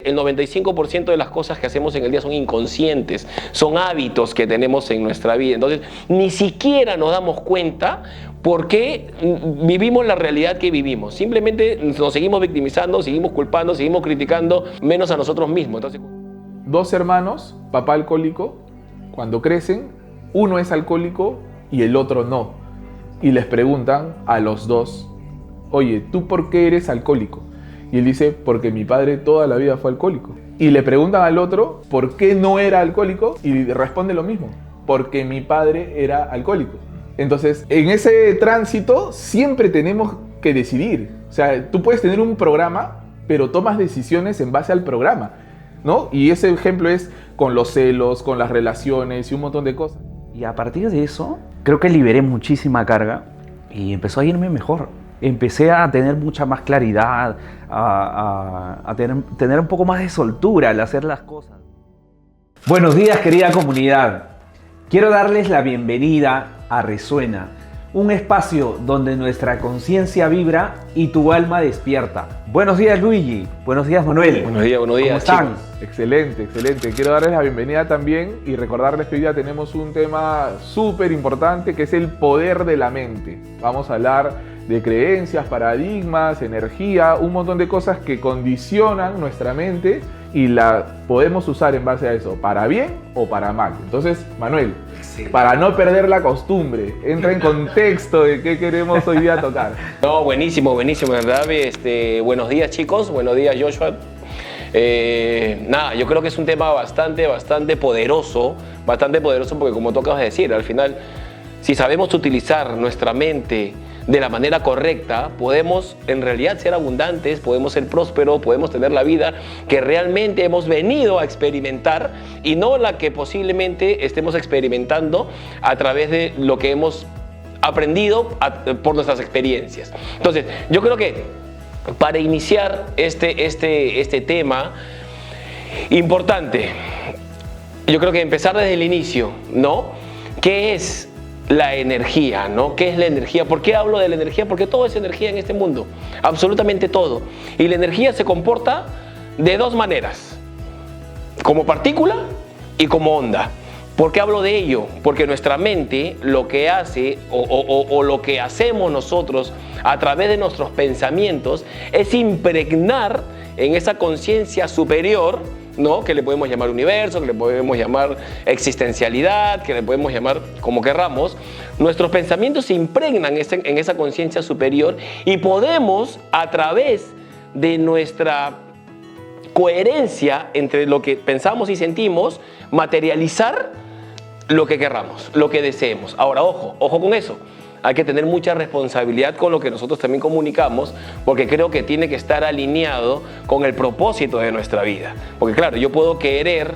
el 95% de las cosas que hacemos en el día son inconscientes, son hábitos que tenemos en nuestra vida. Entonces, ni siquiera nos damos cuenta por qué vivimos la realidad que vivimos. Simplemente nos seguimos victimizando, seguimos culpando, seguimos criticando, menos a nosotros mismos. Entonces, dos hermanos, papá alcohólico, cuando crecen, uno es alcohólico y el otro no. Y les preguntan a los dos, oye, ¿tú por qué eres alcohólico? Y él dice, porque mi padre toda la vida fue alcohólico. Y le preguntan al otro, ¿por qué no era alcohólico? Y responde lo mismo, porque mi padre era alcohólico. Entonces, en ese tránsito siempre tenemos que decidir. O sea, tú puedes tener un programa, pero tomas decisiones en base al programa, ¿no? Y ese ejemplo es con los celos, con las relaciones y un montón de cosas. Y a partir de eso, creo que liberé muchísima carga y empezó a irme mejor. Empecé a tener mucha más claridad, a tener un poco más de soltura al hacer las cosas. Buenos días, querida comunidad. Quiero darles la bienvenida a Resuena, un espacio donde nuestra conciencia vibra y tu alma despierta. Buenos días, Luigi. Buenos días, Manuel. buenos días, ¿Cómo están? Excelente, excelente. Quiero darles la bienvenida también y recordarles que hoy día tenemos un tema súper importante que es el poder de la mente. Vamos a hablar de creencias, paradigmas, energía, un montón de cosas que condicionan nuestra mente y la podemos usar en base a eso, para bien o para mal. Entonces, Manuel, para no perder la costumbre, entra en contexto de qué queremos hoy día tocar. no, buenísimo, buenísimo, ¿verdad? Buenos días, chicos. Buenos días, Joshua. Nada, yo creo que es un tema bastante poderoso porque como tú acabas de decir, al final, si sabemos utilizar nuestra mente de la manera correcta, podemos en realidad ser abundantes, podemos ser prósperos, podemos tener la vida que realmente hemos venido a experimentar y no la que posiblemente estemos experimentando a través de lo que hemos aprendido por nuestras experiencias. Entonces, yo creo que para iniciar este tema importante, yo creo que empezar desde el inicio, ¿no? ¿Qué es la energía, ¿no? ¿Qué es la energía? ¿Por qué hablo de la energía? Porque todo es energía en este mundo, absolutamente todo. Y la energía se comporta de dos maneras, como partícula y como onda. ¿Por qué hablo de ello? Porque nuestra mente lo que hace o lo que hacemos nosotros a través de nuestros pensamientos es impregnar en esa conciencia superior, ¿no? Que le podemos llamar universo, que le podemos llamar existencialidad, que le podemos llamar como querramos. Nuestros pensamientos se impregnan en esa conciencia superior y podemos, a través de nuestra coherencia entre lo que pensamos y sentimos, materializar lo que querramos, lo que deseemos. Ahora, ojo con eso. Hay que tener mucha responsabilidad con lo que nosotros también comunicamos, porque creo que tiene que estar alineado con el propósito de nuestra vida. Porque claro, yo puedo querer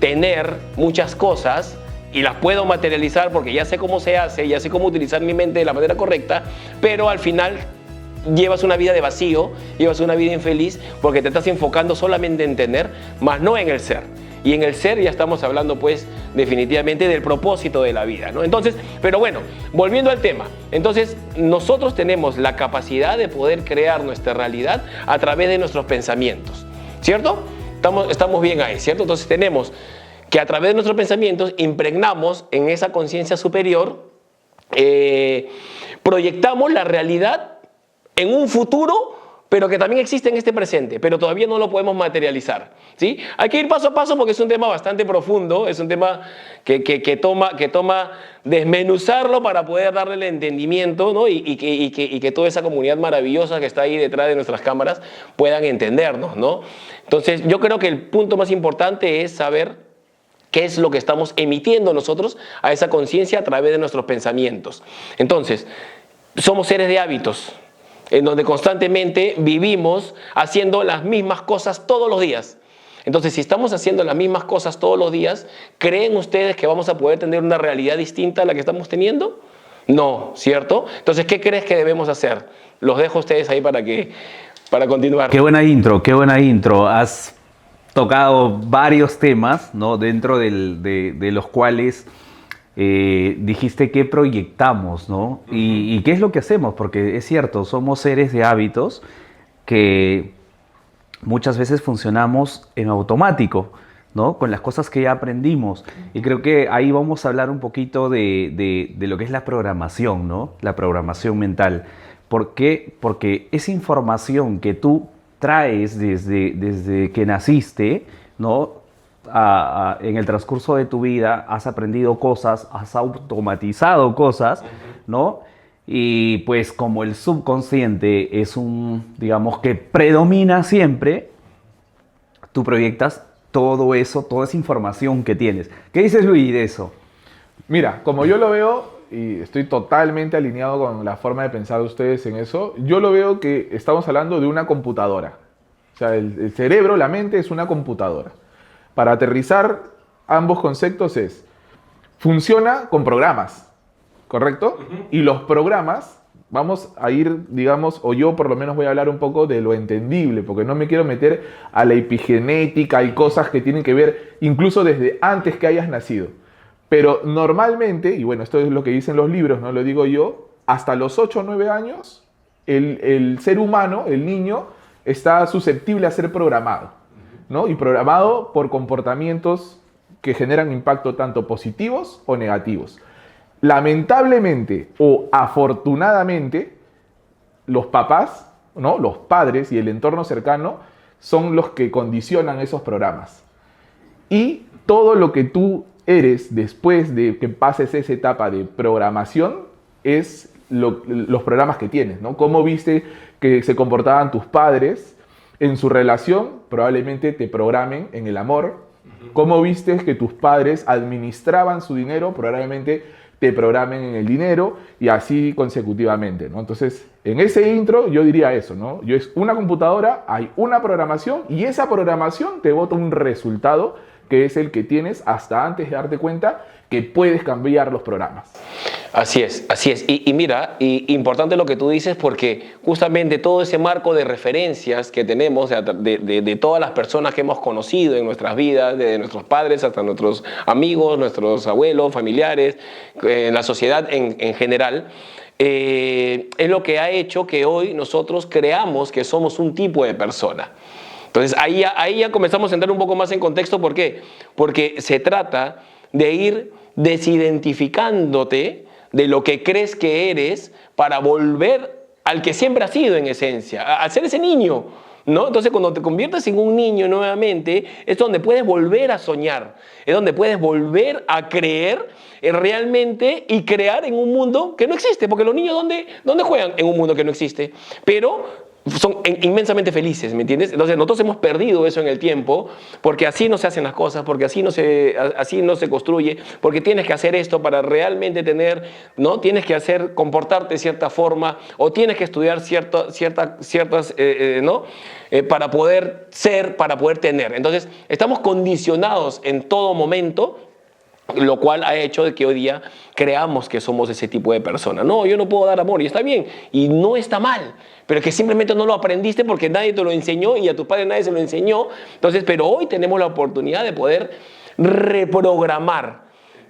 tener muchas cosas y las puedo materializar porque ya sé cómo se hace, ya sé cómo utilizar mi mente de la manera correcta, pero al final llevas una vida de vacío, llevas una vida infeliz porque te estás enfocando solamente en tener, más no en el ser. Y en el ser ya estamos hablando pues definitivamente del propósito de la vida, ¿no? Entonces, pero bueno, volviendo al tema, entonces nosotros tenemos la capacidad de poder crear nuestra realidad a través de nuestros pensamientos, ¿cierto? Estamos bien ahí, ¿cierto? Entonces tenemos que a través de nuestros pensamientos impregnamos en esa conciencia superior, proyectamos la realidad en un futuro, pero que también existe en este presente, pero todavía no lo podemos materializar, ¿sí? Hay que ir paso a paso porque es un tema bastante profundo, es un tema que toma desmenuzarlo para poder darle el entendimiento, ¿no? y que toda esa comunidad maravillosa que está ahí detrás de nuestras cámaras puedan entendernos, ¿no? Entonces, yo creo que el punto más importante es saber qué es lo que estamos emitiendo nosotros a esa conciencia a través de nuestros pensamientos. Entonces, somos seres de hábitos, en donde constantemente vivimos haciendo las mismas cosas todos los días. Entonces, si estamos haciendo las mismas cosas todos los días, ¿creen ustedes que vamos a poder tener una realidad distinta a la que estamos teniendo? No, ¿cierto? Entonces, ¿qué crees que debemos hacer? Los dejo a ustedes ahí para continuar. Qué buena intro, qué buena intro. Has tocado varios temas, ¿no? Dentro de los cuales dijiste qué proyectamos, ¿no? Y qué es lo que hacemos, porque es cierto, somos seres de hábitos que muchas veces funcionamos en automático, ¿no? Con las cosas que ya aprendimos. Y creo que ahí vamos a hablar un poquito de lo que es la programación, ¿no? La programación mental. ¿Por qué? Porque esa información que tú traes desde que naciste, ¿no? En el transcurso de tu vida has aprendido cosas, has automatizado cosas, ¿no? Y pues como el subconsciente es digamos que predomina siempre, tú proyectas todo eso, toda esa información que tienes. ¿Qué dices, Luis, de eso? Mira, como yo lo veo, y estoy totalmente alineado con la forma de pensar de ustedes en eso, yo lo veo que estamos hablando de una computadora. O sea, el cerebro, la mente es una computadora. Para aterrizar ambos conceptos funciona con programas, ¿correcto? Y los programas, vamos a ir, digamos, o yo por lo menos voy a hablar un poco de lo entendible, porque no me quiero meter a la epigenética y cosas que tienen que ver incluso desde antes que hayas nacido. Pero normalmente, y bueno, esto es lo que dicen los libros, no lo digo yo, hasta los 8 o 9 años, el ser humano, el niño, está susceptible a ser programado, ¿no? Y programado por comportamientos que generan impacto tanto positivos o negativos. Lamentablemente o afortunadamente, los papás, ¿no? Los padres y el entorno cercano son los que condicionan esos programas. Y todo lo que tú eres después de que pases esa etapa de programación es los programas que tienes, ¿no? Cómo viste que se comportaban tus padres en su relación, probablemente te programen en el amor. Cómo viste que tus padres administraban su dinero, probablemente te programen en el dinero, y así consecutivamente, ¿no? Entonces, en ese intro yo diría eso, ¿no? Yo es una computadora, hay una programación, y esa programación te bota un resultado que es el que tienes hasta antes de darte cuenta que puedes cambiar los programas. Así es, así es. Y mira, importante lo que tú dices, porque justamente todo ese marco de referencias que tenemos de todas las personas que hemos conocido en nuestras vidas, desde nuestros padres hasta nuestros amigos, nuestros abuelos, familiares, en la sociedad en general, es lo que ha hecho que hoy nosotros creamos que somos un tipo de persona. Entonces ahí ya comenzamos a entrar un poco más en contexto. ¿Por qué? Porque se trata de ir desidentificándote de lo que crees que eres para volver al que siempre has sido en esencia, a ser ese niño, ¿no? Entonces cuando te conviertes en un niño nuevamente, es donde puedes volver a soñar, es donde puedes volver a creer realmente y crear en un mundo que no existe, porque los niños ¿dónde juegan? En un mundo que no existe, pero son inmensamente felices, ¿me entiendes? Entonces nosotros hemos perdido eso en el tiempo, porque así no se hacen las cosas, porque así no se construye, porque tienes que hacer esto para realmente tener, ¿no? Tienes que comportarte de cierta forma, o tienes que estudiar ciertas, ¿no? Para poder ser, para poder tener. Entonces estamos condicionados en todo momento, lo cual ha hecho de que hoy día creamos que somos ese tipo de persona. No, yo no puedo dar amor, y está bien, y no está mal, pero que simplemente no lo aprendiste porque nadie te lo enseñó y a tu padre nadie se lo enseñó. Entonces, pero hoy tenemos la oportunidad de poder reprogramar,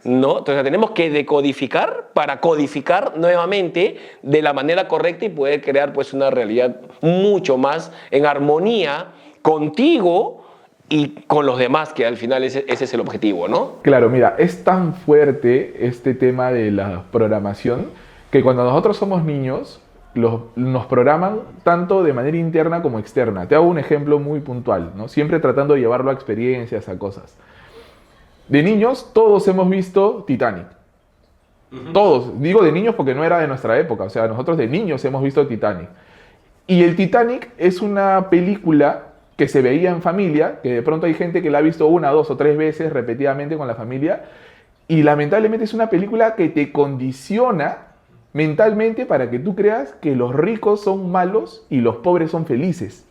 ¿no? Entonces tenemos que decodificar para codificar nuevamente de la manera correcta y poder crear pues una realidad mucho más en armonía contigo y con los demás, que al final ese es el objetivo, ¿no? Claro, mira, es tan fuerte este tema de la programación que cuando nosotros somos niños nos programan tanto de manera interna como externa. Te hago un ejemplo muy puntual, ¿no? Siempre tratando de llevarlo a experiencias, a cosas. De niños todos hemos visto Titanic. Todos, digo de niños porque no era de nuestra época, o sea, nosotros de niños hemos visto Titanic. Y el Titanic es una película que se veía en familia, que de pronto hay gente que la ha visto 1, 2 o 3 veces repetidamente con la familia, y lamentablemente es una película que te condiciona mentalmente para que tú creas que los ricos son malos y los pobres son felices.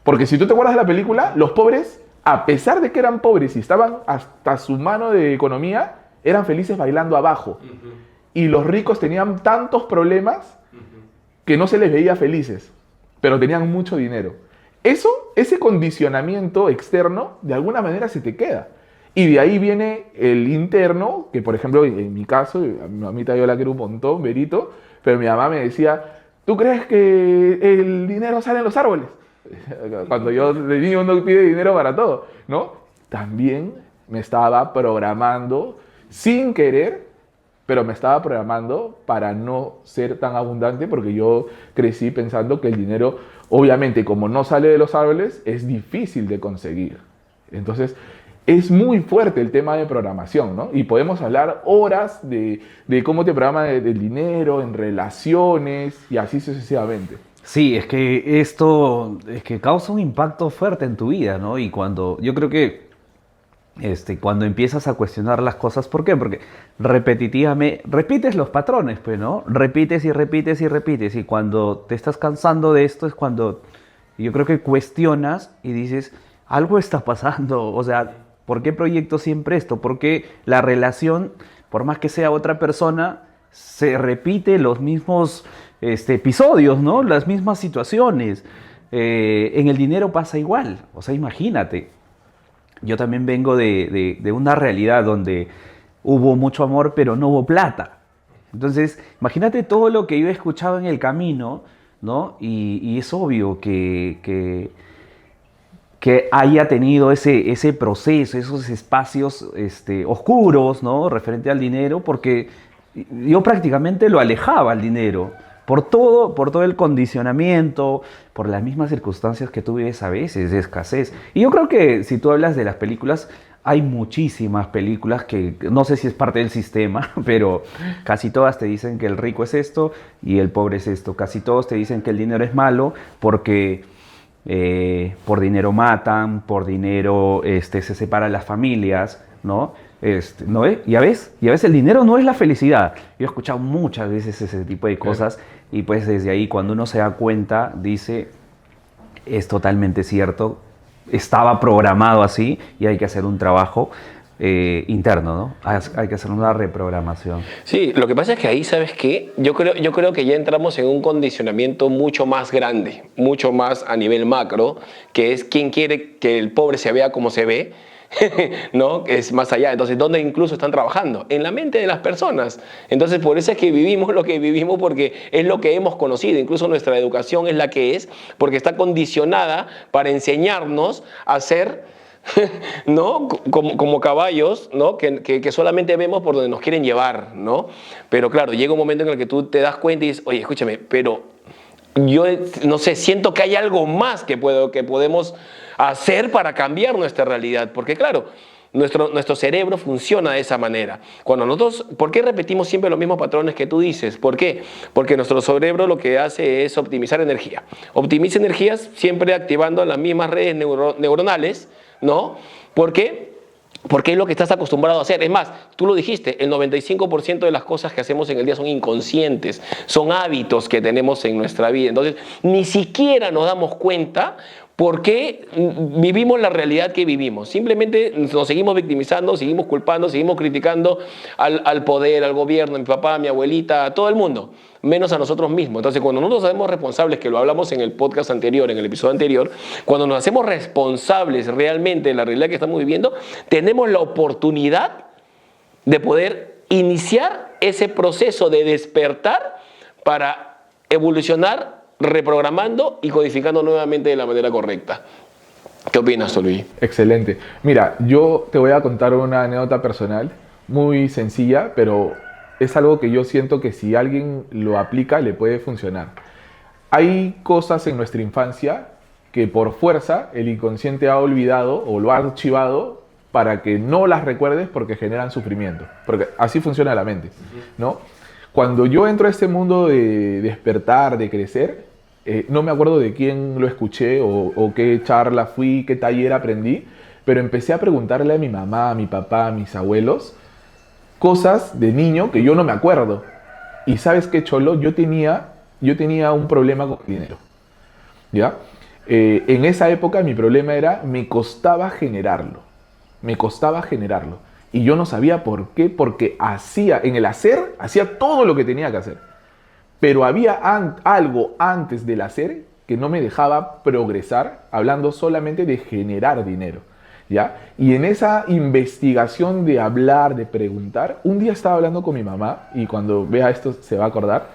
Porque si tú te acuerdas de la película, los pobres, a pesar de que eran pobres y estaban hasta su mano de economía, eran felices bailando abajo. Y los ricos tenían tantos problemas que no se les veía felices, pero tenían mucho dinero. Ese condicionamiento externo, de alguna manera se te queda. Y de ahí viene el interno, que por ejemplo, en mi caso, a mi mamita yo la quiero un montón, Berito, pero mi mamá me decía, ¿tú crees que el dinero sale en los árboles? Cuando yo de niño uno pide dinero para todo, ¿no? También me estaba programando sin querer, pero me estaba programando para no ser tan abundante porque yo crecí pensando que el dinero, obviamente, como no sale de los árboles, es difícil de conseguir. Entonces, es muy fuerte el tema de programación, ¿no? Y podemos hablar horas de cómo te programa del dinero, en relaciones y así sucesivamente. Sí, es que esto es que causa un impacto fuerte en tu vida, ¿no? Y cuando yo creo que cuando empiezas a cuestionar las cosas, ¿por qué? Porque repetitivamente repites los patrones, pues, ¿no? Repites y repites y repites y cuando te estás cansando de esto es cuando yo creo que cuestionas y dices, algo está pasando, o sea, ¿por qué proyecto siempre esto? ¿Por qué la relación, por más que sea otra persona, se repite los mismos episodios, ¿no? Las mismas situaciones. En el dinero pasa igual, o sea, imagínate. Yo también vengo de una realidad donde hubo mucho amor, pero no hubo plata. Entonces, imagínate todo lo que yo he escuchado en el camino, ¿no? Y es obvio que haya tenido ese proceso, esos espacios oscuros, ¿no? Referente al dinero, porque yo prácticamente lo alejaba al dinero. Por todo el condicionamiento, por las mismas circunstancias que tú vives a veces, de escasez. Y yo creo que si tú hablas de las películas, hay muchísimas películas que no sé si es parte del sistema, pero casi todas te dicen que el rico es esto y el pobre es esto. Casi todos te dicen que el dinero es malo porque por dinero matan, por dinero se separan las familias, ¿no? ¿No ves? Y a veces el dinero no es la felicidad. Yo he escuchado muchas veces ese tipo de cosas y pues desde ahí cuando uno se da cuenta dice, es totalmente cierto, estaba programado así y hay que hacer un trabajo interno, ¿no? Hay que hacer una reprogramación. Sí, lo que pasa es que ahí, ¿sabes qué? Yo creo que ya entramos en un condicionamiento mucho más grande, mucho más a nivel macro, que es quién quiere que el pobre se vea como se ve, ¿no? Es más allá. Entonces, ¿dónde incluso están trabajando? En la mente de las personas. Entonces, por eso es que vivimos lo que vivimos, porque es lo que hemos conocido. Incluso nuestra educación es la que es, porque está condicionada para enseñarnos a ser, ¿no? Como caballos, ¿no? Que solamente vemos por donde nos quieren llevar, ¿no? Pero claro, llega un momento en el que tú te das cuenta y dices, oye, escúchame, pero yo no sé, siento que hay algo más que podemos hacer para cambiar nuestra realidad, porque claro, nuestro cerebro funciona de esa manera. Cuando nosotros, ¿por qué repetimos siempre los mismos patrones que tú dices? ¿Por qué? Porque nuestro cerebro lo que hace es optimizar energía. Optimiza energías siempre activando las mismas redes neuronales, ¿no? ¿Por qué? Porque es lo que estás acostumbrado a hacer. Es más, tú lo dijiste, el 95% de las cosas que hacemos en el día son inconscientes, son hábitos que tenemos en nuestra vida. Entonces, ni siquiera nos damos cuenta por qué vivimos la realidad que vivimos. Simplemente nos seguimos victimizando, seguimos culpando, seguimos criticando al poder, al gobierno, a mi papá, a mi abuelita, a todo el mundo, menos a nosotros mismos. Entonces, cuando nosotros nos hacemos responsables, que lo hablamos en el podcast anterior, en el episodio anterior, cuando nos hacemos responsables realmente de la realidad que estamos viviendo, tenemos la oportunidad de poder iniciar ese proceso de despertar para evolucionar, reprogramando y codificando nuevamente de la manera correcta. ¿Qué opinas, Luis? Excelente. Mira, yo te voy a contar una anécdota personal, muy sencilla, pero es algo que yo siento que si alguien lo aplica le puede funcionar. Hay cosas en nuestra infancia que por fuerza el inconsciente ha olvidado o lo ha archivado para que no las recuerdes porque generan sufrimiento. Porque así funciona la mente, ¿no? Cuando yo entro a este mundo de despertar, de crecer, no me acuerdo de quién lo escuché o qué charla fui, qué taller aprendí, pero empecé a preguntarle a mi mamá, a mi papá, a mis abuelos, cosas de niño que yo no me acuerdo. Y ¿sabes qué, Cholo? Yo tenía un problema con el dinero, ¿ya? En esa época mi problema era, me costaba generarlo. Y yo no sabía por qué, porque en el hacer, hacía todo lo que tenía que hacer. Pero había algo antes del hacer que no me dejaba progresar, hablando solamente de generar dinero, ¿ya? Y en esa investigación de hablar, de preguntar, un día estaba hablando con mi mamá, y cuando vea esto se va a acordar,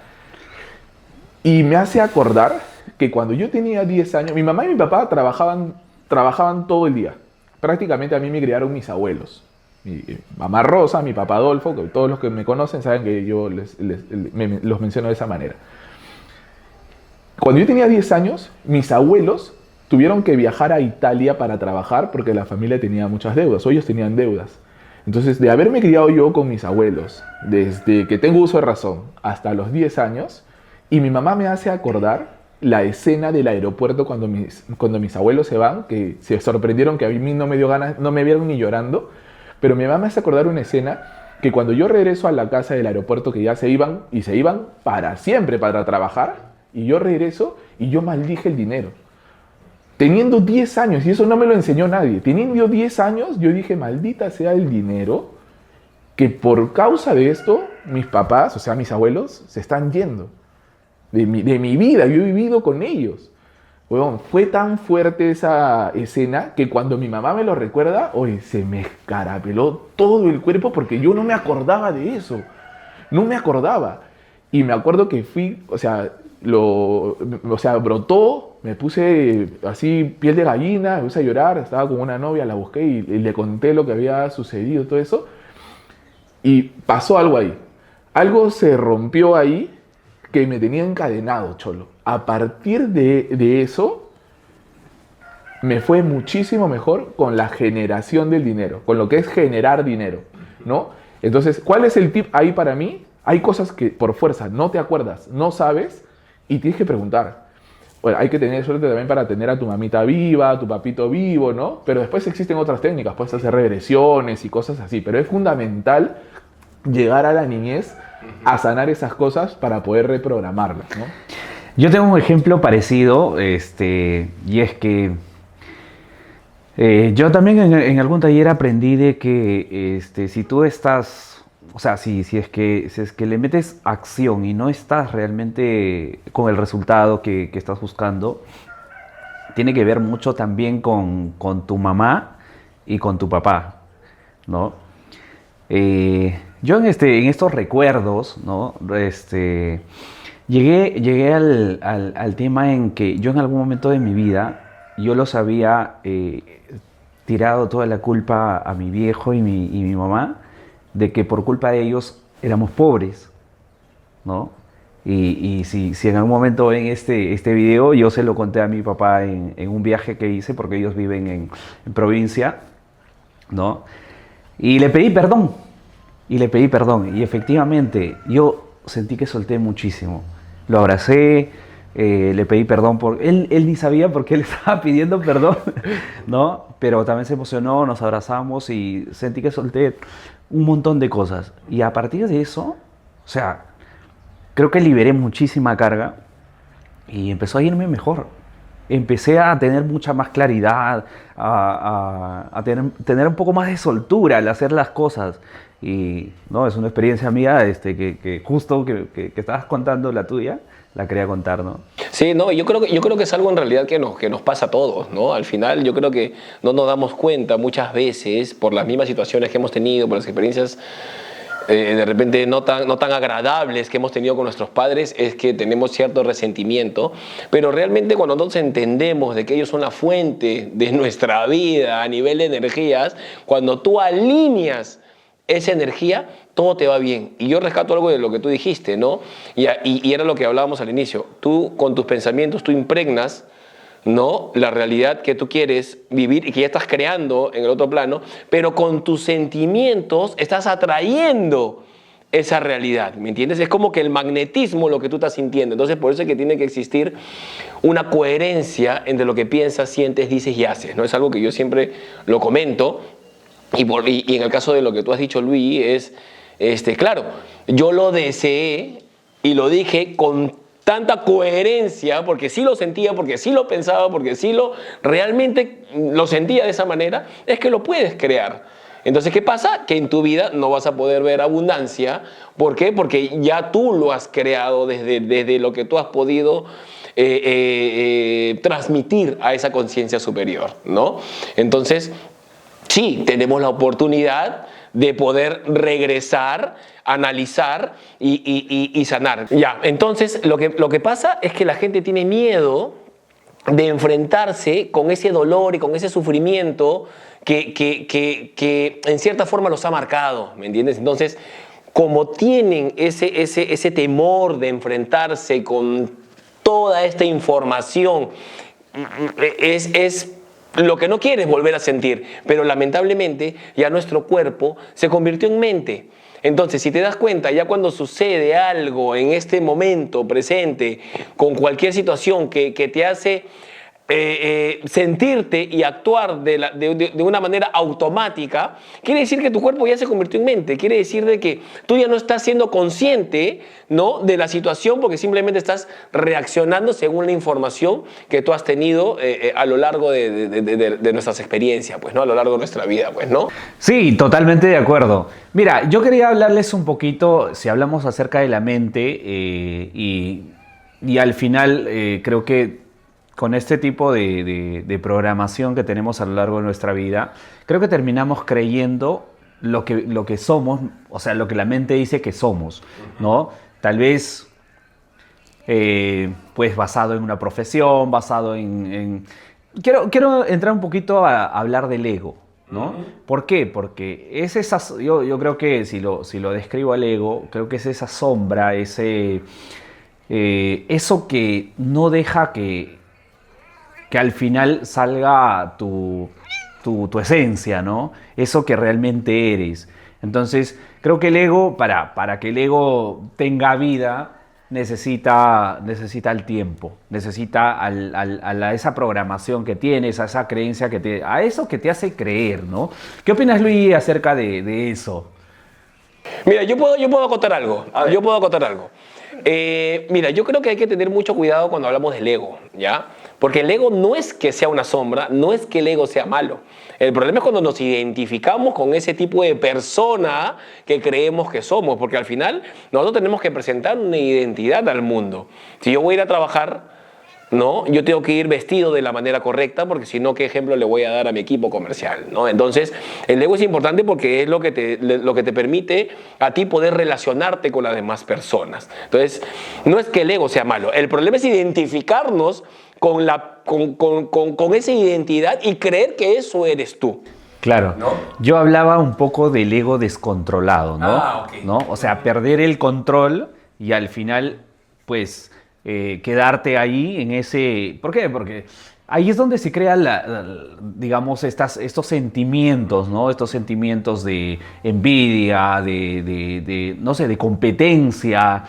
y me hace acordar que cuando yo tenía 10 años, mi mamá y mi papá trabajaban todo el día. Prácticamente a mí me criaron mis abuelos. Mi mamá Rosa, mi papá Adolfo, que todos los que me conocen saben que yo los menciono de esa manera. Cuando yo tenía 10 años, mis abuelos tuvieron que viajar a Italia para trabajar porque la familia tenía muchas deudas, o ellos tenían deudas. Entonces, de haberme criado yo con mis abuelos, desde que tengo uso de razón hasta los 10 años, y mi mamá me hace acordar la escena del aeropuerto cuando mis abuelos se van, que se sorprendieron que a mí no me dio ganas, no me vieron ni llorando, pero mi mamá me hace acordar una escena que cuando yo regreso a la casa del aeropuerto, que ya se iban para siempre para trabajar, y yo regreso y yo maldije el dinero. Teniendo 10 años, y eso no me lo enseñó nadie, teniendo 10 años yo dije, maldita sea el dinero, que por causa de esto mis papás, o sea mis abuelos, se están yendo de mi vida. Yo he vivido con ellos. Bueno, fue tan fuerte esa escena que cuando mi mamá me lo recuerda, oye, se me escarapeló todo el cuerpo porque yo no me acordaba de eso. No me acordaba. Y me acuerdo que fui, brotó, me puse así piel de gallina, me puse a llorar, estaba con una novia, la busqué y le conté lo que había sucedido, todo eso. Y pasó algo ahí. Algo se rompió ahí que me tenía encadenado, cholo. A partir de eso, me fue muchísimo mejor con la generación del dinero, con lo que es generar dinero, ¿no? Entonces, ¿cuál es el tip ahí para mí? Hay cosas que por fuerza no te acuerdas, no sabes y tienes que preguntar. Bueno, hay que tener suerte también para tener a tu mamita viva, a tu papito vivo, ¿no? Pero después existen otras técnicas, puedes hacer regresiones y cosas así, pero es fundamental llegar a la niñez a sanar esas cosas para poder reprogramarlas, ¿no? Yo tengo un ejemplo parecido, y es que yo también en algún taller aprendí de que si tú estás, o sea, si es que le metes acción y no estás realmente con el resultado que estás buscando, tiene que ver mucho también con tu mamá y con tu papá, ¿no? Yo en estos recuerdos, ¿no? Llegué al tema en que yo en algún momento de mi vida, yo los había tirado toda la culpa a mi viejo y mi mamá, de que por culpa de ellos éramos pobres, ¿no? Y si en algún momento ven este video, yo se lo conté a mi papá en un viaje que hice, porque ellos viven en provincia, ¿no? Y le pedí perdón. Y efectivamente, yo sentí que solté muchísimo. Lo abracé, le pedí perdón. Él ni sabía por qué le estaba pidiendo perdón, ¿no? Pero también se emocionó, nos abrazamos y sentí que solté un montón de cosas. Y a partir de eso, o sea, creo que liberé muchísima carga y empezó a irme mejor. Empecé a tener mucha más claridad, a tener un poco más de soltura al hacer las cosas. Y no, es una experiencia mía que justo que estabas contando la tuya, la quería contar, ¿no? Sí, no, yo creo que es algo en realidad que nos pasa a todos, ¿no? Al final yo creo que no nos damos cuenta muchas veces por las mismas situaciones que hemos tenido, por las experiencias de repente no tan agradables que hemos tenido con nuestros padres, es que tenemos cierto resentimiento, pero realmente cuando nosotros entendemos de que ellos son la fuente de nuestra vida a nivel de energías, cuando tú alineas esa energía, todo te va bien. Y yo rescato algo de lo que tú dijiste, ¿no? Y era lo que hablábamos al inicio. Tú, con tus pensamientos, tú impregnas, ¿no?, la realidad que tú quieres vivir y que ya estás creando en el otro plano, pero con tus sentimientos estás atrayendo esa realidad, ¿me entiendes? Es como que el magnetismo, lo que tú estás sintiendo. Entonces, por eso es que tiene que existir una coherencia entre lo que piensas, sientes, dices y haces, ¿no? Es algo que yo siempre lo comento. Y en el caso de lo que tú has dicho, Luis, claro, yo lo deseé y lo dije con tanta coherencia, porque sí lo sentía, porque sí lo pensaba, porque sí realmente lo sentía de esa manera, es que lo puedes crear. Entonces, ¿qué pasa? Que en tu vida no vas a poder ver abundancia. ¿Por qué? Porque ya tú lo has creado desde lo que tú has podido transmitir a esa conciencia superior, ¿no? Entonces, sí tenemos la oportunidad de poder regresar, analizar y sanar. Ya, entonces lo que pasa es que la gente tiene miedo de enfrentarse con ese dolor y con ese sufrimiento que en cierta forma los ha marcado, ¿me entiendes? Entonces, como tienen ese temor de enfrentarse con toda esta información, es lo que no quiere es volver a sentir, pero lamentablemente ya nuestro cuerpo se convirtió en mente. Entonces, si te das cuenta, ya cuando sucede algo en este momento presente, con cualquier situación que te hace sentirte y actuar de una manera automática, quiere decir que tu cuerpo ya se convirtió en mente, quiere decir de que tú ya no estás siendo consciente, ¿no?, de la situación, porque simplemente estás reaccionando según la información que tú has tenido a lo largo de nuestras experiencias, pues, ¿no?, a lo largo de nuestra vida, pues, ¿no? Sí, totalmente de acuerdo. Mira, yo quería hablarles un poquito, si hablamos acerca de la mente, y al final creo que con este tipo de programación que tenemos a lo largo de nuestra vida, creo que terminamos creyendo lo que somos, o sea, lo que la mente dice que somos, ¿no? Tal vez, pues, basado en una profesión, basado en... Quiero entrar un poquito a hablar del ego, ¿no? ¿Por qué? Porque es yo creo que si lo describo al ego, creo que es esa sombra, eso que no deja que al final salga tu esencia, ¿no? Eso que realmente eres. Entonces, creo que el ego, para que el ego tenga vida, necesita el tiempo, necesita a esa programación que tienes, a esa creencia a eso que te hace creer, ¿no? ¿Qué opinas, Luis, acerca de eso? Mira, yo puedo acotar algo. Yo puedo acotar algo. Mira, yo creo que hay que tener mucho cuidado cuando hablamos del ego, ¿ya? Porque el ego no es que sea una sombra, no es que el ego sea malo. El problema es cuando nos identificamos con ese tipo de persona que creemos que somos, porque al final nosotros tenemos que presentar una identidad al mundo. Si yo voy a ir a trabajar, ¿no?, yo tengo que ir vestido de la manera correcta, porque si no, ¿qué ejemplo le voy a dar a mi equipo comercial, ¿no? Entonces, el ego es importante porque es lo que te permite a ti poder relacionarte con las demás personas. Entonces, no es que el ego sea malo, el problema es identificarnos con esa identidad y creer que eso eres tú. Claro, ¿no? Yo hablaba un poco del ego descontrolado, ¿no? Okay. ¿No? O sea, perder el control y al final, pues, quedarte ahí en ese... ¿Por qué? Porque ahí es donde se crean, digamos, estos sentimientos, ¿no? Estos sentimientos de envidia, no sé, de competencia,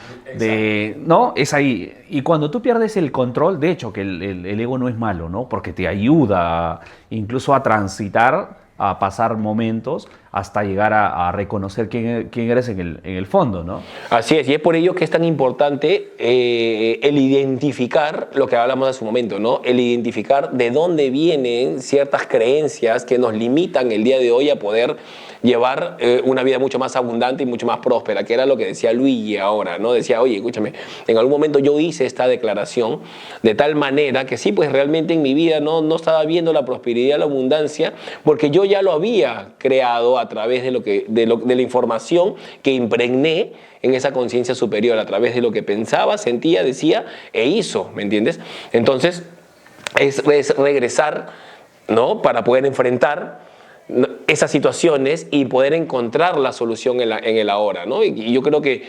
¿no? Es ahí. Y cuando tú pierdes el control, de hecho, que el ego no es malo, ¿no? Porque te ayuda incluso a transitar, a pasar momentos hasta llegar a reconocer quién eres en el fondo, ¿no? Así es, y es por ello que es tan importante el identificar lo que hablamos hace un momento, ¿no? El identificar de dónde vienen ciertas creencias que nos limitan el día de hoy a poder llevar una vida mucho más abundante y mucho más próspera, que era lo que decía Luigi ahora, ¿no? Decía, oye, escúchame, en algún momento yo hice esta declaración de tal manera que sí, pues realmente en mi vida no estaba viendo la prosperidad, la abundancia, porque yo ya lo había creado a través de la información que impregné en esa conciencia superior, a través de lo que pensaba, sentía, decía e hizo, ¿me entiendes? Entonces, es regresar, ¿no?, para poder enfrentar esas situaciones y poder encontrar la solución en el ahora, ¿no? Y yo creo que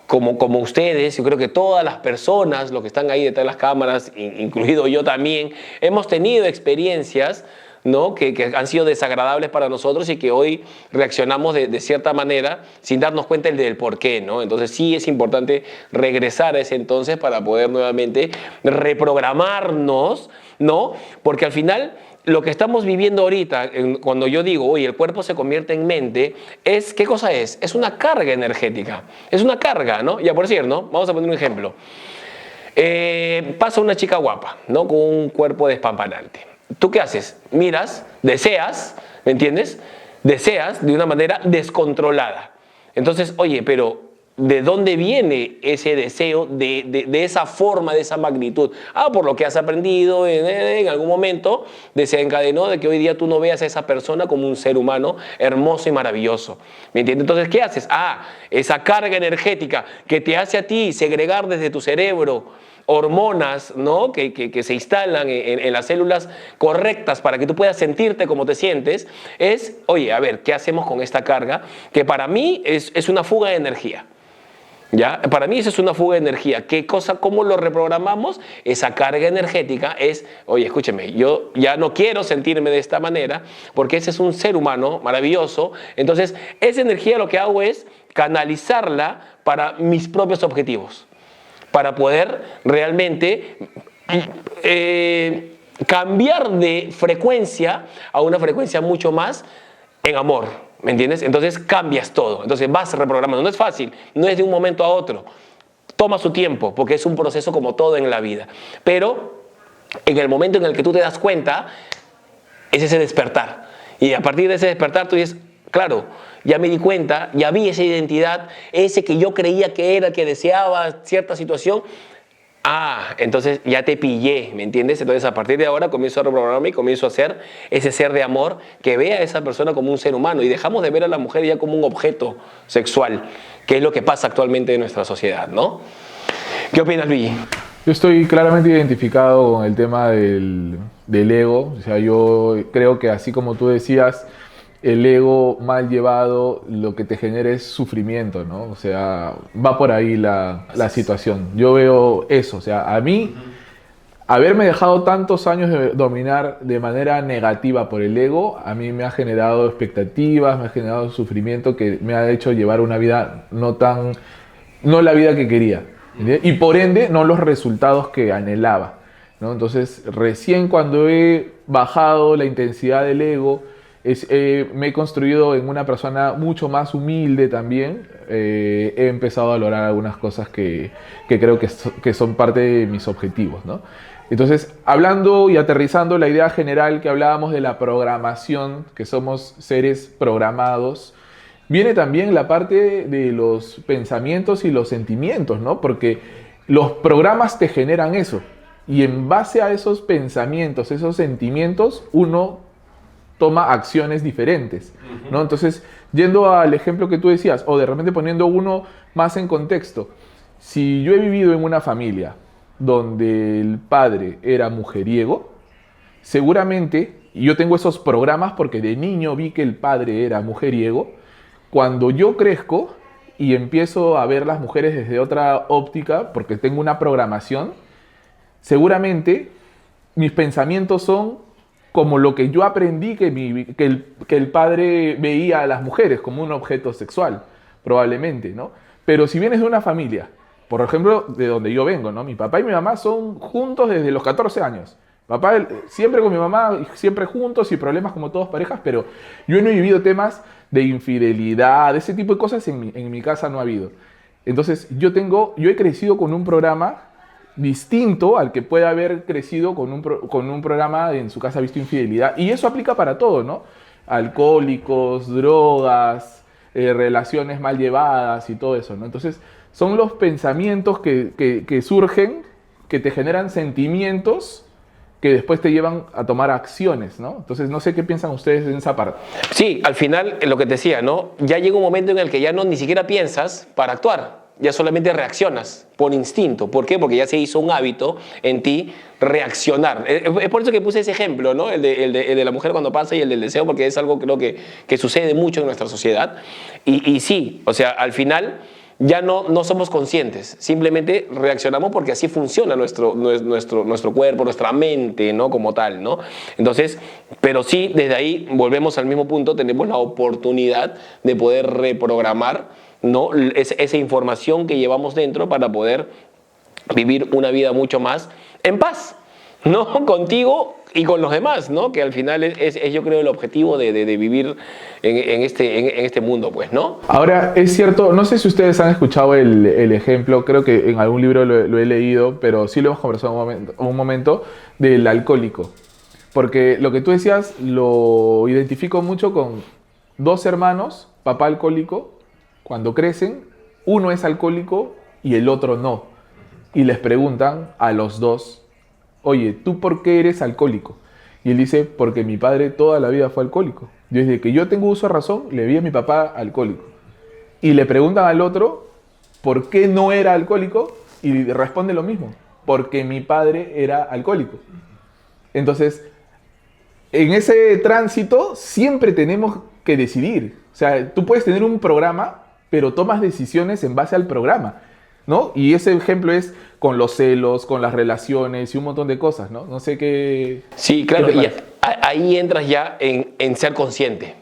como ustedes, yo creo que todas las personas, los que están ahí detrás de las cámaras, incluido yo también, hemos tenido experiencias, ¿no?, que han sido desagradables para nosotros y que hoy reaccionamos de cierta manera sin darnos cuenta del por qué, ¿no? Entonces sí es importante regresar a ese entonces para poder nuevamente reprogramarnos, ¿no? Porque al final lo que estamos viviendo ahorita, cuando yo digo, oye, el cuerpo se convierte en mente, ¿qué cosa es? Es una carga energética, es una carga, ¿no? Ya por decir, ¿no? Vamos a poner un ejemplo. Pasa una chica guapa, ¿no?, con un cuerpo despampanante. ¿Tú qué haces? Miras, deseas, ¿me entiendes? Deseas de una manera descontrolada. Entonces, oye, pero ¿de dónde viene ese deseo de esa forma, de esa magnitud? Por lo que has aprendido en algún momento, desencadenó de que hoy día tú no veas a esa persona como un ser humano hermoso y maravilloso. ¿Me entiendes? Entonces, ¿qué haces? Esa carga energética que te hace a ti segregar desde tu cerebro hormonas, ¿no? que se instalan en las células correctas para que tú puedas sentirte como te sientes, es, oye, a ver, ¿qué hacemos con esta carga? Que para mí es una fuga de energía. ¿Ya? Para mí eso es una fuga de energía. ¿Qué cosa, cómo lo reprogramamos? Esa carga energética es, oye, escúcheme, yo ya no quiero sentirme de esta manera porque ese es un ser humano maravilloso. Entonces, esa energía lo que hago es canalizarla para mis propios objetivos, para poder realmente cambiar de frecuencia a una frecuencia mucho más en amor. ¿Me entiendes? Entonces cambias todo. Entonces vas reprogramando. No es fácil, no es de un momento a otro. Toma su tiempo, porque es un proceso como todo en la vida. Pero en el momento en el que tú te das cuenta, es ese despertar. Y a partir de ese despertar tú dices, claro, ya me di cuenta, ya vi esa identidad, ese que yo creía que era, que deseaba cierta situación. Entonces ya te pillé, ¿me entiendes? Entonces a partir de ahora comienzo a reprogramarme y comienzo a ser ese ser de amor que vea a esa persona como un ser humano y dejamos de ver a la mujer ya como un objeto sexual, que es lo que pasa actualmente en nuestra sociedad, ¿no? ¿Qué opinas, Luigi? Yo estoy claramente identificado con el tema del ego. O sea, yo creo que así como tú decías, el ego mal llevado lo que te genera es sufrimiento, ¿no? O sea, va por ahí la situación. Yo veo eso. O sea, a mí, haberme dejado tantos años de dominar de manera negativa por el ego, a mí me ha generado expectativas, me ha generado sufrimiento que me ha hecho llevar una vida no la vida que quería. ¿Entiendes? Y por ende, no los resultados que anhelaba, ¿no? Entonces, recién cuando he bajado la intensidad del ego, me he construido en una persona mucho más humilde también. He empezado a lograr algunas cosas que creo que son parte de mis objetivos, ¿no? Entonces, hablando y aterrizando la idea general que hablábamos de la programación, que somos seres programados, viene también la parte de los pensamientos y los sentimientos, ¿no? Porque los programas te generan eso. Y en base a esos pensamientos, esos sentimientos, uno toma acciones diferentes, ¿no? Entonces, yendo al ejemplo que tú decías, o de repente poniendo uno más en contexto, si yo he vivido en una familia donde el padre era mujeriego, seguramente, y yo tengo esos programas porque de niño vi que el padre era mujeriego, cuando yo crezco y empiezo a ver las mujeres desde otra óptica, porque tengo una programación, seguramente mis pensamientos son como lo que yo aprendí que el padre veía a las mujeres como un objeto sexual, probablemente, ¿no? Pero si vienes de una familia, por ejemplo, de donde yo vengo, ¿no? Mi papá y mi mamá son juntos desde los 14 años. Papá siempre con mi mamá, siempre juntos y problemas como todas parejas, pero yo no he vivido temas de infidelidad, ese tipo de cosas en mi casa no ha habido. Entonces, yo he crecido con un programa distinto al que puede haber crecido con un programa en su casa visto infidelidad. Y eso aplica para todo, ¿no? Alcohólicos, drogas, relaciones mal llevadas y todo eso, ¿no? Entonces, son los pensamientos que surgen, que te generan sentimientos que después te llevan a tomar acciones, ¿no? Entonces, no sé qué piensan ustedes en esa parte. Sí, al final, lo que te decía, ¿no? Ya llega un momento en el que ya ni siquiera piensas para actuar. Ya solamente reaccionas por instinto. ¿Por qué? Porque ya se hizo un hábito en ti reaccionar. Es por eso que puse ese ejemplo, ¿no? El de la mujer cuando pasa y el del deseo, porque es algo creo que sucede mucho en nuestra sociedad. Y sí, o sea, al final ya no somos conscientes, simplemente reaccionamos porque así funciona nuestro cuerpo, nuestra mente, ¿no? Como tal, ¿no? Entonces, pero sí, desde ahí volvemos al mismo punto, tenemos la oportunidad de poder reprogramar, ¿no? Esa información que llevamos dentro para poder vivir una vida mucho más en paz, ¿no? Contigo y con los demás, ¿no? Que al final es yo creo el objetivo de vivir en este mundo, pues, ¿no? Ahora, es cierto, no sé si ustedes han escuchado el ejemplo, creo que en algún libro lo he leído, pero sí lo hemos conversado un momento del alcohólico. Porque lo que tú decías lo identifico mucho con dos hermanos, papá alcohólico, cuando crecen, uno es alcohólico y el otro no. Y les preguntan a los dos, oye, ¿tú por qué eres alcohólico? Y él dice, porque mi padre toda la vida fue alcohólico. Desde que yo tengo uso de razón, le vi a mi papá alcohólico. Y le preguntan al otro, ¿por qué no era alcohólico? Y responde lo mismo, porque mi padre era alcohólico. Entonces, en ese tránsito siempre tenemos que decidir. O sea, tú puedes tener un programa, pero tomas decisiones en base al programa, ¿no? Y ese ejemplo es con los celos, con las relaciones y un montón de cosas, ¿no? No sé qué... Sí, claro, ¿qué te y parece? ahí entras ya en ser consciente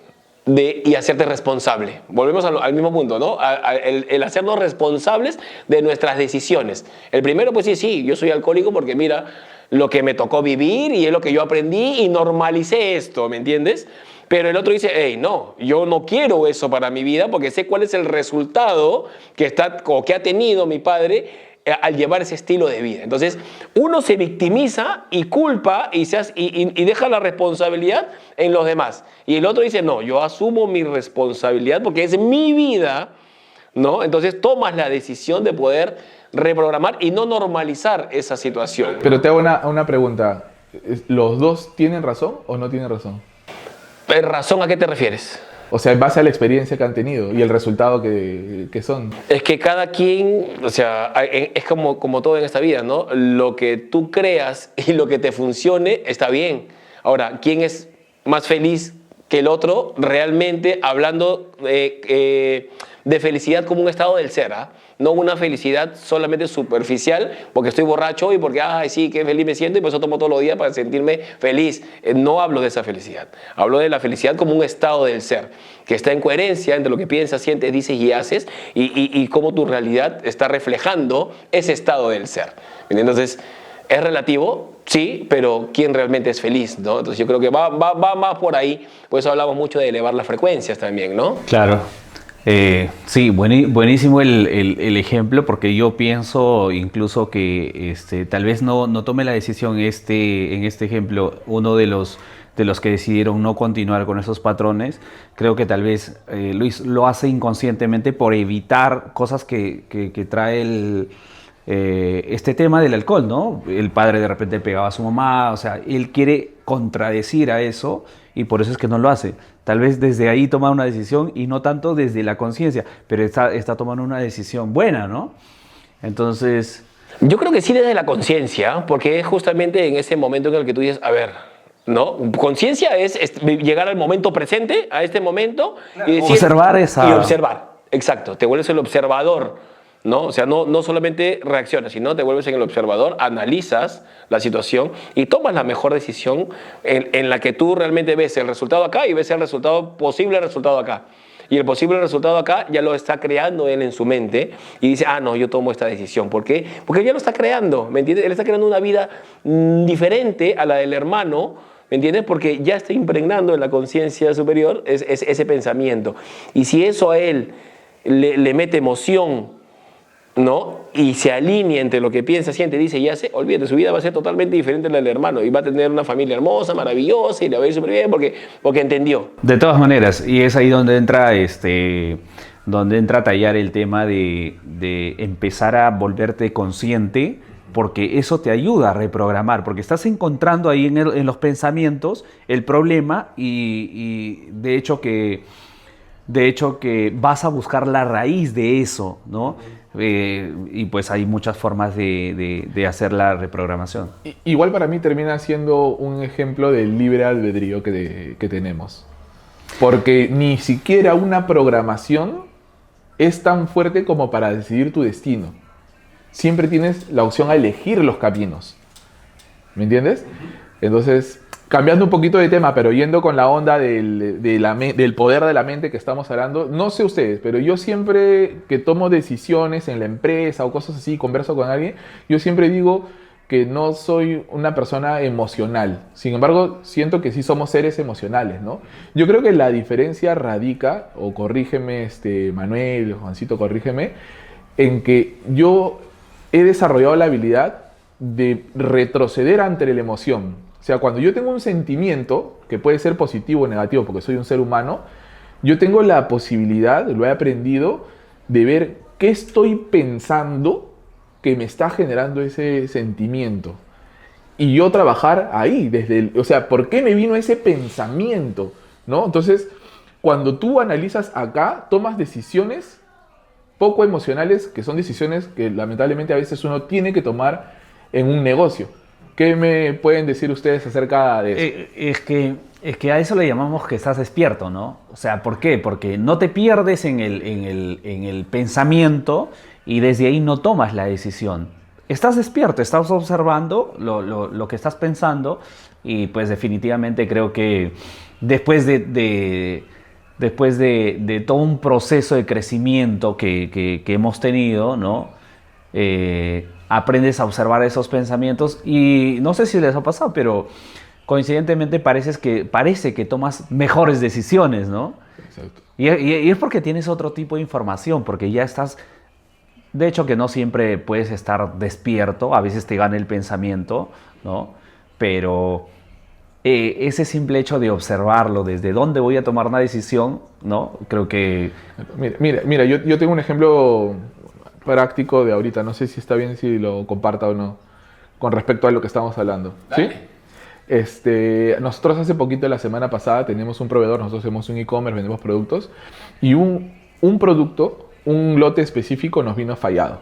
y hacerte responsable. Volvemos al mismo punto, ¿no? El hacernos responsables de nuestras decisiones. El primero, pues sí, yo soy alcohólico porque mira lo que me tocó vivir y es lo que yo aprendí y normalicé esto, ¿me entiendes? Pero el otro dice, hey, no, yo no quiero eso para mi vida porque sé cuál es el resultado que ha tenido mi padre al llevar ese estilo de vida. Entonces, uno se victimiza y culpa y deja la responsabilidad en los demás. Y el otro dice, no, yo asumo mi responsabilidad porque es mi vida, ¿no? Entonces, tomas la decisión de poder reprogramar y no normalizar esa situación. Pero te hago una pregunta. ¿Los dos tienen razón o no tienen razón? ¿Razón a qué te refieres? O sea, en base a la experiencia que han tenido y el resultado que son. Es que cada quien, o sea, es como todo en esta vida, ¿no? Lo que tú creas y lo que te funcione está bien. Ahora, ¿quién es más feliz que el otro? Realmente hablando de felicidad como un estado del ser, ¿ah? No una felicidad solamente superficial porque estoy borracho y porque, ay, sí, qué feliz me siento y por eso tomo todos los días para sentirme feliz. No hablo de esa felicidad. Hablo de la felicidad como un estado del ser, que está en coherencia entre lo que piensas, sientes, dices y haces y cómo tu realidad está reflejando ese estado del ser. Entonces, es relativo, sí, pero ¿quién realmente es feliz, no? Entonces, yo creo que va más por ahí. Por eso hablamos mucho de elevar las frecuencias también, ¿no? Claro. Sí, buenísimo el ejemplo, porque yo pienso incluso que tal vez no tome la decisión en este ejemplo, uno de los que decidieron no continuar con esos patrones. Creo que tal vez lo hace inconscientemente por evitar cosas que trae este tema del alcohol, ¿no? El padre de repente pegaba a su mamá, o sea, él quiere contradecir a eso y por eso es que no lo hace. Tal vez desde ahí toma una decisión y no tanto desde la conciencia, pero está tomando una decisión buena, ¿no? Entonces... Yo creo que sí desde la conciencia, porque es justamente en ese momento en el que tú dices, a ver, ¿no? Conciencia es llegar al momento presente, a este momento, y decir... Observar esa... Y observar, exacto, te vuelves el observador, ¿no? O sea, no solamente reaccionas, sino te vuelves en el observador, analizas la situación y tomas la mejor decisión en la que tú realmente ves el resultado acá y ves el posible resultado acá. Y el posible resultado acá ya lo está creando él en su mente y dice, no, yo tomo esta decisión. ¿Por qué? Porque él ya lo está creando, ¿me entiendes? Él está creando una vida diferente a la del hermano, ¿me entiendes? Porque ya está impregnando en la conciencia superior ese pensamiento. Y si eso a él le mete emoción, ¿no? Y se alinea entre lo que piensa, siente, dice y hace, olvídate, su vida va a ser totalmente diferente a la del hermano y va a tener una familia hermosa, maravillosa y le va a ir súper bien porque entendió. De todas maneras, y es ahí donde entra a tallar el tema de empezar a volverte consciente, porque eso te ayuda a reprogramar, porque estás encontrando ahí en los pensamientos el problema y de hecho que vas a buscar la raíz de eso, ¿no? Y pues hay muchas formas de hacer la reprogramación. Igual para mí termina siendo un ejemplo del libre albedrío que tenemos. Porque ni siquiera una programación es tan fuerte como para decidir tu destino. Siempre tienes la opción a elegir los caminos. ¿Me entiendes? Entonces, cambiando un poquito de tema, pero yendo con la onda del poder de la mente que estamos hablando, no sé ustedes, pero yo siempre que tomo decisiones en la empresa o cosas así, converso con alguien, yo siempre digo que no soy una persona emocional. Sin embargo, siento que sí somos seres emocionales, ¿no? Yo creo que la diferencia radica, o corrígeme Manuel, Juancito, corrígeme, en que yo he desarrollado la habilidad de retroceder ante la emoción. O sea, cuando yo tengo un sentimiento, que puede ser positivo o negativo, porque soy un ser humano, yo tengo la posibilidad, lo he aprendido, de ver ¿qué estoy pensando que me está generando ese sentimiento? Y yo trabajar ahí, o sea, ¿por qué me vino ese pensamiento? ¿No? Entonces, cuando tú analizas acá, tomas decisiones poco emocionales, que son decisiones que lamentablemente a veces uno tiene que tomar en un negocio. ¿Qué me pueden decir ustedes acerca de eso? Es que a eso le llamamos que estás despierto, ¿no? O sea, ¿por qué? Porque no te pierdes en el pensamiento y desde ahí no tomas la decisión. Estás despierto, estás observando lo que estás pensando y pues definitivamente creo que después de todo un proceso de crecimiento que hemos tenido, ¿no? Aprendes a observar esos pensamientos y no sé si les ha pasado, pero coincidentemente parece que tomas mejores decisiones, ¿no? Exacto. Y es porque tienes otro tipo de información, porque ya estás... De hecho que no siempre puedes estar despierto, a veces te gana el pensamiento, ¿no? Pero ese simple hecho de observarlo, desde dónde voy a tomar una decisión, ¿no? Creo que... Mira, yo tengo un ejemplo práctico de ahorita, no sé si está bien si lo comparta o no, con respecto a lo que estamos hablando. ¿Sí? Nosotros hace poquito, la semana pasada, tenemos un proveedor, nosotros hacemos un e-commerce, vendemos productos, y un producto, un lote específico nos vino fallado.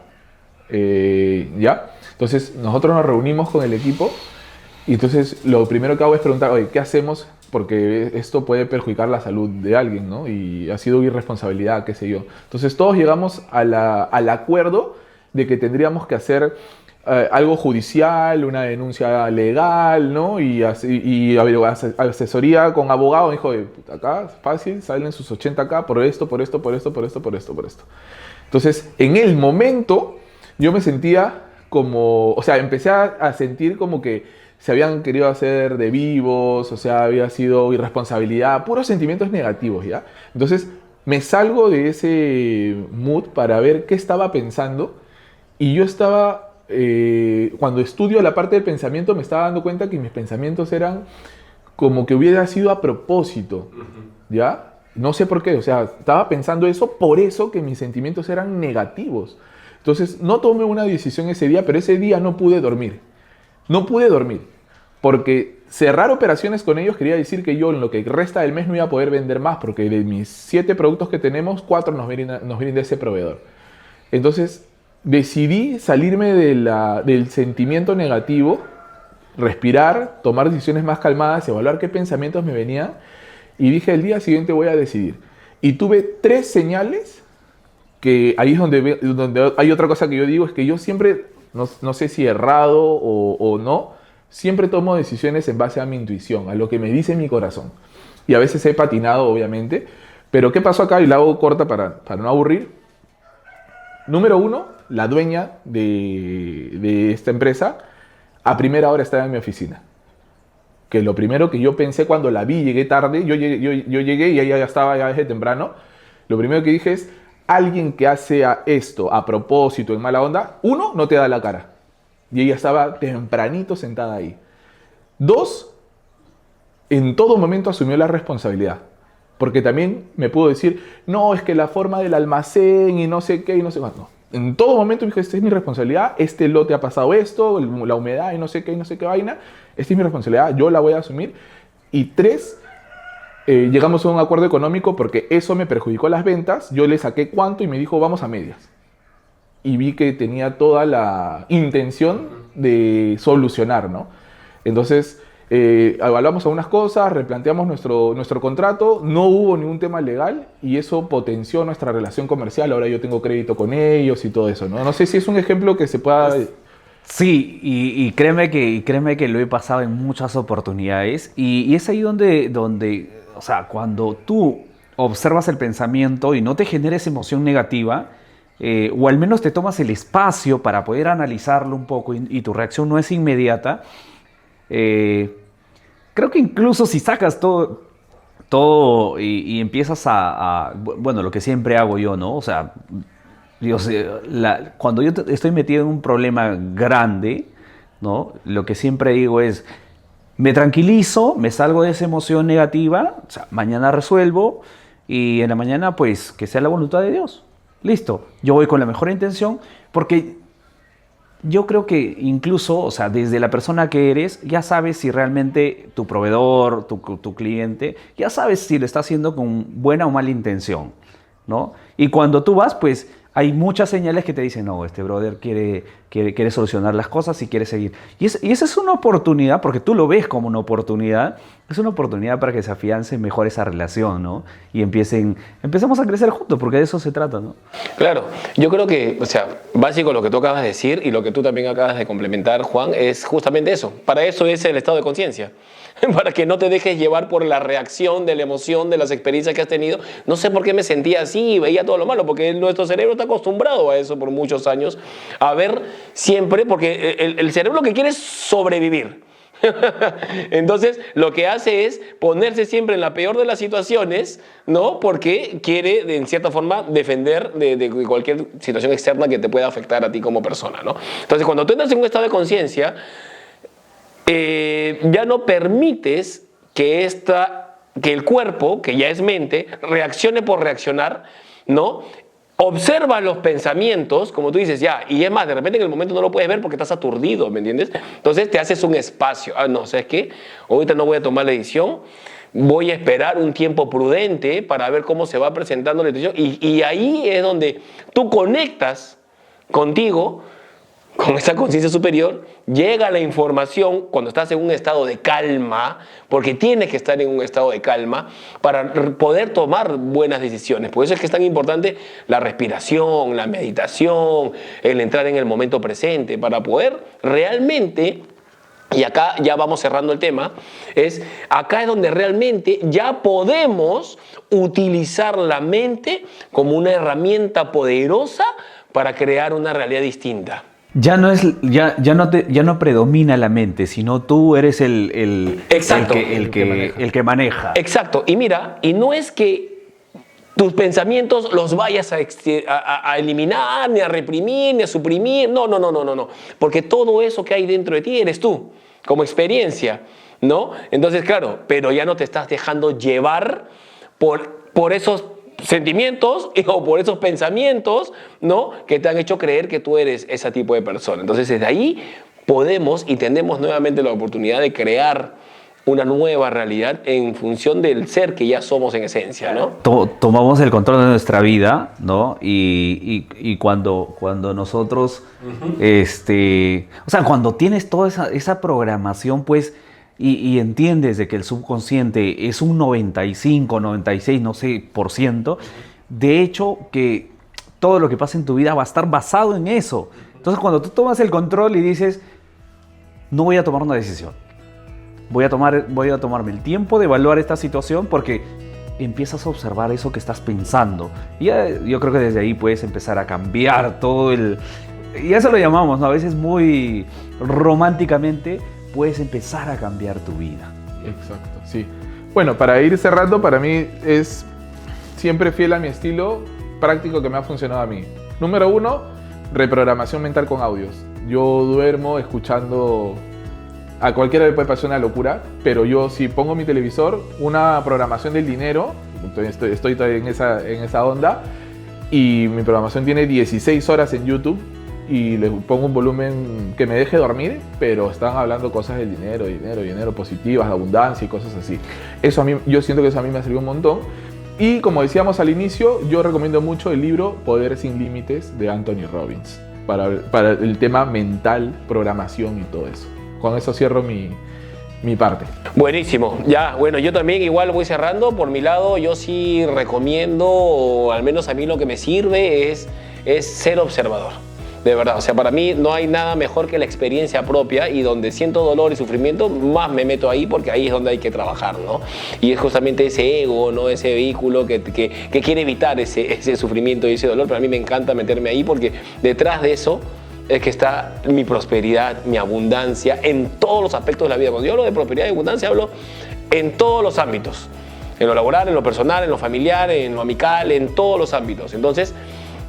¿Ya? Entonces, nosotros nos reunimos con el equipo y entonces lo primero que hago es preguntar, oye, ¿qué hacemos? Porque esto puede perjudicar la salud de alguien, ¿no? Y ha sido irresponsabilidad, qué sé yo. Entonces, todos llegamos al acuerdo de que tendríamos que hacer algo judicial, una denuncia legal, ¿no? Y asesoría con abogado. Dijo, acá fácil, salen sus 80K por esto, por esto, por esto, por esto, por esto, por esto. Entonces, en el momento, yo me sentía como, o sea, empecé a sentir como que se habían querido hacer de vivos, o sea, había sido irresponsabilidad, puros sentimientos negativos, ¿ya? Entonces, me salgo de ese mood para ver qué estaba pensando y yo estaba... cuando estudio la parte del pensamiento me estaba dando cuenta que mis pensamientos eran como que hubiera sido a propósito, ¿ya? No sé por qué, o sea, estaba pensando eso, por eso que mis sentimientos eran negativos. Entonces, no tomé una decisión ese día, pero ese día no pude dormir. No pude dormir, porque cerrar operaciones con ellos quería decir que yo en lo que resta del mes no iba a poder vender más, porque de mis 7 productos que tenemos, 4 nos vienen de ese proveedor. Entonces, decidí salirme del sentimiento negativo, respirar, tomar decisiones más calmadas, evaluar qué pensamientos me venían y dije, el día siguiente voy a decidir. Y tuve 3 señales que ahí es donde hay otra cosa que yo digo, es que yo siempre, no sé si errado o no, siempre tomo decisiones en base a mi intuición, a lo que me dice mi corazón. Y a veces he patinado, obviamente, pero ¿qué pasó acá? Y la hago corta para no aburrir. Número 1, la dueña de esta empresa a primera hora estaba en mi oficina. Que lo primero que yo pensé cuando la vi, llegué tarde, yo llegué y ella ya estaba ya desde temprano. Lo primero que dije es, alguien que hace esto a propósito, en mala onda, 1, no te da la cara. Y ella estaba tempranito sentada ahí. 2, en todo momento asumió la responsabilidad. Porque también me pudo decir, no, es que la forma del almacén y no sé qué y no sé más. No. En todo momento me dijo, esta es mi responsabilidad, este lote ha pasado esto, la humedad y no sé qué vaina. Esta es mi responsabilidad, yo la voy a asumir. Y 3, llegamos a un acuerdo económico porque eso me perjudicó las ventas. Yo le saqué cuánto y me dijo, vamos a medias. Y vi que tenía toda la intención de solucionar, ¿no? Entonces, evaluamos algunas cosas, replanteamos nuestro contrato, no hubo ningún tema legal y eso potenció nuestra relación comercial. Ahora yo tengo crédito con ellos y todo eso, ¿no? No sé si es un ejemplo que se pueda... Sí, y créeme que lo he pasado en muchas oportunidades y es ahí donde, o sea, cuando tú observas el pensamiento y no te genera esa emoción negativa, o al menos te tomas el espacio para poder analizarlo un poco y tu reacción no es inmediata, creo que incluso si sacas todo y empiezas bueno, lo que siempre hago yo, ¿no? O sea, cuando yo estoy metido en un problema grande, ¿no? Lo que siempre digo es, me tranquilizo, me salgo de esa emoción negativa, o sea, mañana resuelvo y en la mañana, pues, que sea la voluntad de Dios. listo, yo voy con la mejor intención porque yo creo que incluso, o sea, desde la persona que eres, ya sabes si realmente tu proveedor, tu cliente, ya sabes si lo está haciendo con buena o mala intención, ¿no? Y cuando tú vas, pues hay muchas señales que te dicen, no, este brother quiere solucionar las cosas y quiere seguir. Y esa es una oportunidad, porque tú lo ves como una oportunidad, es una oportunidad para que se afiance mejor esa relación, ¿no? Y empecemos a crecer juntos, porque de eso se trata, ¿no? Claro, yo creo que, o sea, básico lo que tú acabas de decir y lo que tú también acabas de complementar, Juan, es justamente eso. Para eso es el estado de conciencia. Para que no te dejes llevar por la reacción de la emoción, de las experiencias que has tenido. No sé por qué me sentía así y veía todo lo malo, porque nuestro cerebro está acostumbrado a eso por muchos años, a ver siempre, porque el cerebro lo que quiere es sobrevivir. Entonces lo que hace es ponerse siempre en la peor de las situaciones, ¿no? Porque quiere en cierta forma defender de cualquier situación externa que te pueda afectar a ti como persona, ¿no? Entonces cuando tú entras en un estado de conciencia, ya no permites que el cuerpo, que ya es mente, reaccione por reaccionar, ¿no? Observa los pensamientos, como tú dices, ya, y es más, de repente en el momento no lo puedes ver porque estás aturdido, ¿me entiendes? Entonces te haces un espacio. Ah, no, ¿sabes qué? Ahorita no voy a tomar la decisión, voy a esperar un tiempo prudente para ver cómo se va presentando la decisión. Y ahí es donde tú conectas contigo, con esa conciencia superior, llega la información cuando estás en un estado de calma, porque tienes que estar en un estado de calma para poder tomar buenas decisiones. Por eso es que es tan importante la respiración, la meditación, el entrar en el momento presente, para poder realmente, y acá ya vamos cerrando el tema, acá es donde realmente ya podemos utilizar la mente como una herramienta poderosa para crear una realidad distinta. Ya no predomina la mente, sino tú eres el que maneja. Exacto. Y mira, y no es que tus pensamientos los vayas a eliminar, ni a reprimir, ni a suprimir. No. Porque todo eso que hay dentro de ti eres tú, como experiencia, ¿no? Entonces, claro, pero ya no te estás dejando llevar por esos sentimientos o por esos pensamientos, ¿no? Que te han hecho creer que tú eres ese tipo de persona. Entonces, desde ahí podemos y tenemos nuevamente la oportunidad de crear una nueva realidad en función del ser que ya somos en esencia, ¿no? Tomamos el control de nuestra vida, ¿no? Y cuando nosotros, o sea, cuando tienes toda esa programación, pues, y entiendes de que el subconsciente es un 95, 96, no sé, %, de hecho que todo lo que pasa en tu vida va a estar basado en eso. Entonces cuando tú tomas el control y dices, no voy a tomar una decisión, voy a tomarme el tiempo de evaluar esta situación, porque empiezas a observar eso que estás pensando. Y yo creo que desde ahí puedes empezar a cambiar todo y eso lo llamamos, ¿no? A veces muy románticamente, puedes empezar a cambiar tu vida. Exacto, sí. Bueno, para ir cerrando, para mí es siempre fiel a mi estilo práctico que me ha funcionado a mí. Número 1, reprogramación mental con audios. Yo duermo escuchando, a cualquiera le puede parecer una locura, pero yo si pongo mi televisor, una programación del dinero, estoy todavía en esa onda, y mi programación tiene 16 horas en YouTube, y les pongo un volumen que me deje dormir, pero están hablando cosas del dinero positivas, de abundancia y cosas así. Eso a mí, yo siento que eso a mí me ha servido un montón. Y como decíamos al inicio, yo recomiendo mucho el libro Poder sin Límites de Anthony Robbins para el tema mental, programación y todo eso. Con eso cierro mi parte. Buenísimo. Ya, bueno, yo también igual voy cerrando. Por mi lado, yo sí recomiendo, o al menos a mí lo que me sirve es ser observador. De verdad, o sea, para mí no hay nada mejor que la experiencia propia, y donde siento dolor y sufrimiento, más me meto ahí, porque ahí es donde hay que trabajar, ¿no? Y es justamente ese ego, ¿no? Ese vehículo que quiere evitar ese sufrimiento y ese dolor. Pero a mí me encanta meterme ahí, porque detrás de eso es que está mi prosperidad, mi abundancia en todos los aspectos de la vida. Cuando yo hablo de prosperidad y abundancia, hablo en todos los ámbitos. En lo laboral, en lo personal, en lo familiar, en lo amical, en todos los ámbitos. Entonces,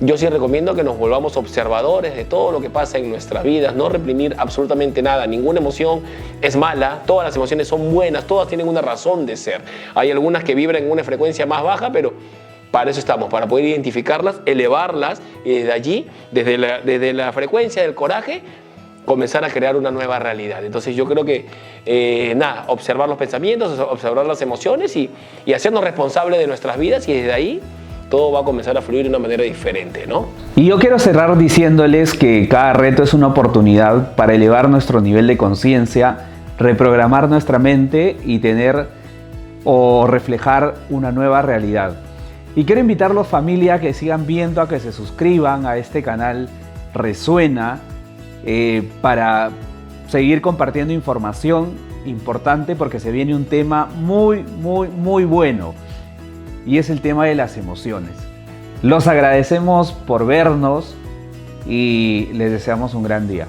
yo sí recomiendo que nos volvamos observadores de todo lo que pasa en nuestras vidas, no reprimir absolutamente nada. Ninguna emoción es mala, todas las emociones son buenas, todas tienen una razón de ser. Hay algunas que vibran en una frecuencia más baja, pero Para eso estamos, para poder identificarlas, elevarlas y desde allí, desde la frecuencia del coraje, comenzar a crear una nueva realidad. Entonces yo creo que, observar los pensamientos, observar las emociones y hacernos responsables de nuestras vidas, y desde ahí todo va a comenzar a fluir de una manera diferente, ¿no? Y yo quiero cerrar diciéndoles que cada reto es una oportunidad para elevar nuestro nivel de conciencia, reprogramar nuestra mente y tener o reflejar una nueva realidad. Y quiero invitarlos, familia, a que sigan viendo, a que se suscriban a este canal Resuena, para seguir compartiendo información importante, porque se viene un tema muy bueno, y es el tema de las emociones. Los agradecemos por vernos y les deseamos un gran día.